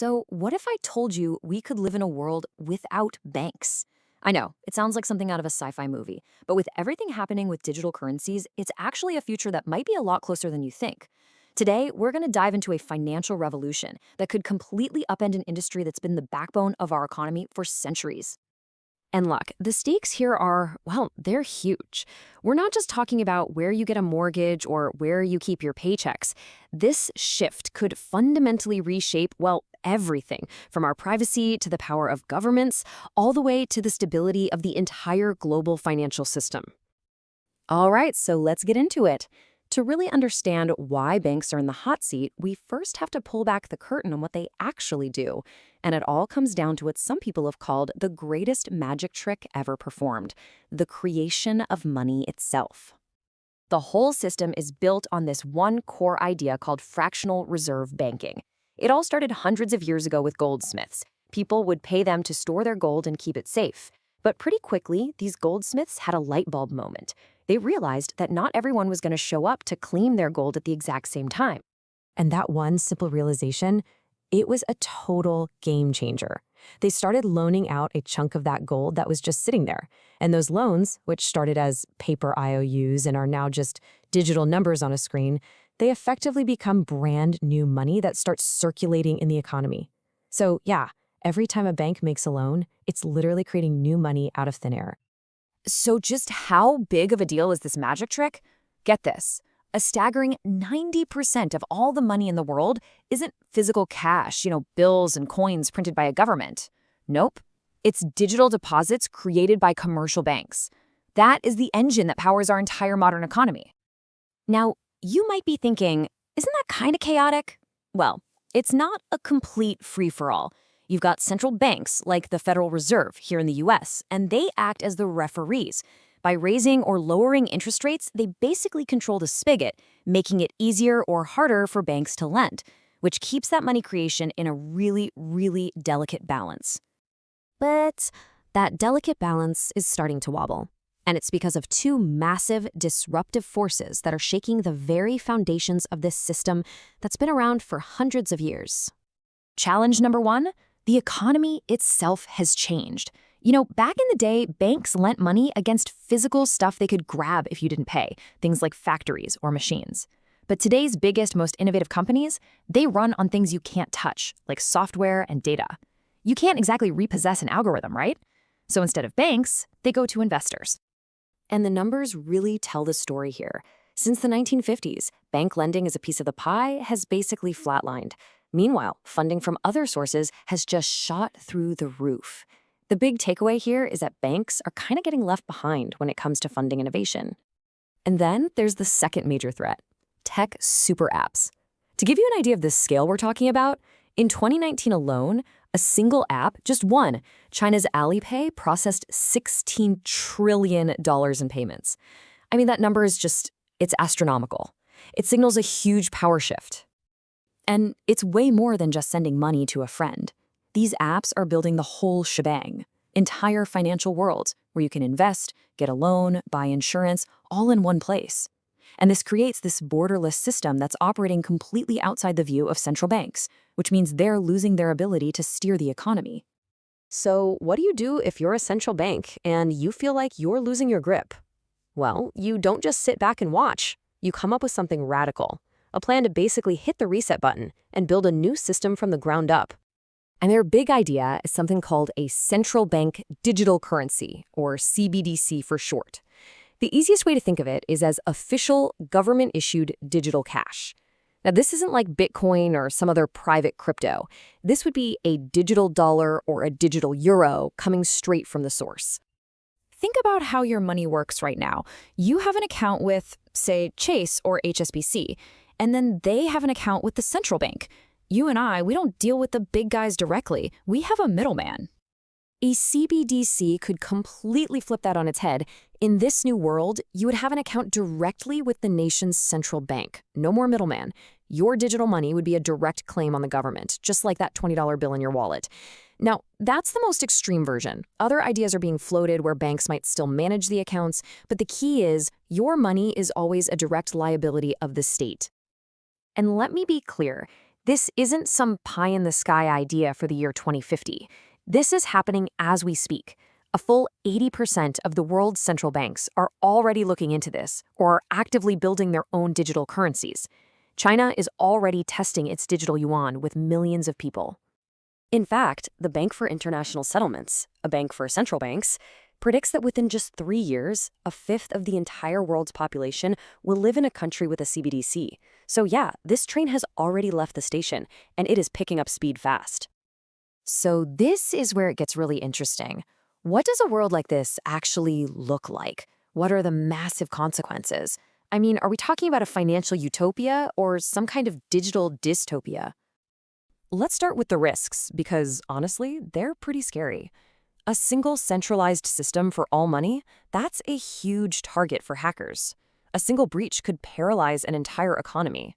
So, what if I told you we could live in a world without banks? I know, it sounds like something out of a sci fi movie, but with everything happening with digital currencies, it's actually a future that might be a lot closer than you think. Today, we're going to dive into a financial revolution that could completely upend an industry that's been the backbone of our economy for centuries. And look, the stakes here are, well, they're huge. We're not just talking about where you get a mortgage or where you keep your paychecks. This shift could fundamentally reshape, well, everything from our privacy to the power of governments, all the way to the stability of the entire global financial system. All right, so let's get into it. To really understand why banks are in the hot seat, we first have to pull back the curtain on what they actually do. And it all comes down to what some people have called the greatest magic trick ever performed, the creation of money itself. The whole system is built on this one core idea called fractional reserve banking. It all started hundreds of years ago with goldsmiths. People would pay them to store their gold and keep it safe. But pretty quickly, these goldsmiths had a light bulb moment. They realized that not everyone was going to show up to claim their gold at the exact same time. And that one simple realization, it was a total game changer. They started loaning out a chunk of that gold that was just sitting there. And those loans, which started as paper IOUs and are now just digital numbers on a screen, they effectively become brand new money that starts circulating in the economy. So yeah, every time a bank makes a loan, it's literally creating new money out of thin air. So just how big of a deal is this magic trick? Get this. A staggering 90% of all the money in the world isn't physical cash, bills and coins printed by a government. Nope. It's digital deposits created by commercial banks. That is the engine that powers our entire modern economy. Now, you might be thinking, isn't that kind of chaotic? Well, it's not a complete free-for-all. You've got central banks like the Federal Reserve here in the US, and they act as the referees. By raising or lowering interest rates, they basically control the spigot, making it easier or harder for banks to lend, which keeps that money creation in a really, really delicate balance. But that delicate balance is starting to wobble. And it's because of two massive disruptive forces that are shaking the very foundations of this system that's been around for hundreds of years. Challenge number one, the economy itself has changed. Back in the day, banks lent money against physical stuff they could grab if you didn't pay, things like factories or machines. But today's biggest, most innovative companies, they run on things you can't touch, like software and data. You can't exactly repossess an algorithm, right? So instead of banks, they go to investors. And the numbers really tell the story here. Since the 1950s, bank lending as a piece of the pie has basically flatlined. Meanwhile, funding from other sources has just shot through the roof. The big takeaway here is that banks are kind of getting left behind when it comes to funding innovation. And then there's the second major threat, tech super apps. To give you an idea of the scale we're talking about, in 2019 alone, a single app, just one, China's Alipay, processed $16 trillion in payments. I mean, that number is it's astronomical. It signals a huge power shift. And it's way more than just sending money to a friend. These apps are building the whole shebang, entire financial worlds where you can invest, get a loan, buy insurance, all in one place. And this creates this borderless system that's operating completely outside the view of central banks, which means they're losing their ability to steer the economy. So what do you do if you're a central bank and you feel like you're losing your grip? Well, you don't just sit back and watch. You come up with something radical, a plan to basically hit the reset button and build a new system from the ground up. And their big idea is something called a central bank digital currency, or CBDC for short. The easiest way to think of it is as official government-issued digital cash. Now, this isn't like Bitcoin or some other private crypto. This would be a digital dollar or a digital euro coming straight from the source. Think about how your money works right now. You have an account with, say, Chase or HSBC, and then they have an account with the central bank. You and I, we don't deal with the big guys directly. We have a middleman. A CBDC could completely flip that on its head. In this new world, you would have an account directly with the nation's central bank. No more middleman. Your digital money would be a direct claim on the government, just like that $20 bill in your wallet. Now, that's the most extreme version. Other ideas are being floated where banks might still manage the accounts, but the key is your money is always a direct liability of the state. And let me be clear, This isn't some pie-in-the-sky idea for the year 2050. This is happening as we speak. A full 80% of the world's central banks are already looking into this or are actively building their own digital currencies. China is already testing its digital yuan with millions of people. In fact, the Bank for International Settlements, a bank for central banks, predicts that within just 3 years, a fifth of the entire world's population will live in a country with a CBDC. So yeah, this train has already left the station, and it is picking up speed fast. So this is where it gets really interesting. What does a world like this actually look like? What are the massive consequences? I mean, are we talking about a financial utopia or some kind of digital dystopia? Let's start with the risks, because honestly, they're pretty scary. A single centralized system for all money, that's a huge target for hackers. A single breach could paralyze an entire economy.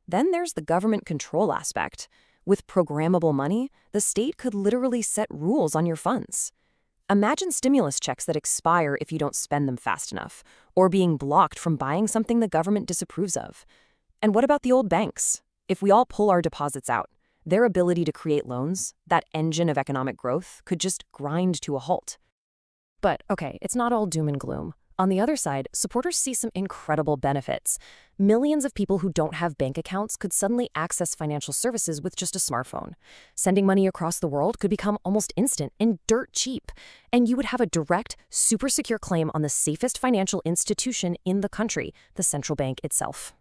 Then there's the government control aspect. With programmable money, the state could literally set rules on your funds. Imagine stimulus checks that expire if you don't spend them fast enough, or being blocked from buying something the government disapproves of. And what about the old banks? If we all pull our deposits out, their ability to create loans, that engine of economic growth, could just grind to a halt. But okay, it's not all doom and gloom. On the other side, supporters see some incredible benefits. Millions of people who don't have bank accounts could suddenly access financial services with just a smartphone. Sending money across the world could become almost instant and dirt cheap. And you would have a direct, super secure claim on the safest financial institution in the country, the central bank itself.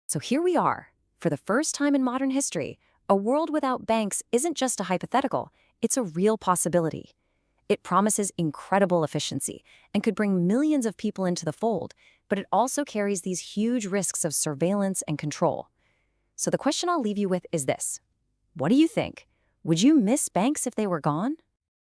So here we are. For the first time in modern history, a world without banks isn't just a hypothetical, it's a real possibility. It promises incredible efficiency and could bring millions of people into the fold, but it also carries these huge risks of surveillance and control. So the question I'll leave you with is this. What do you think? Would you miss banks if they were gone?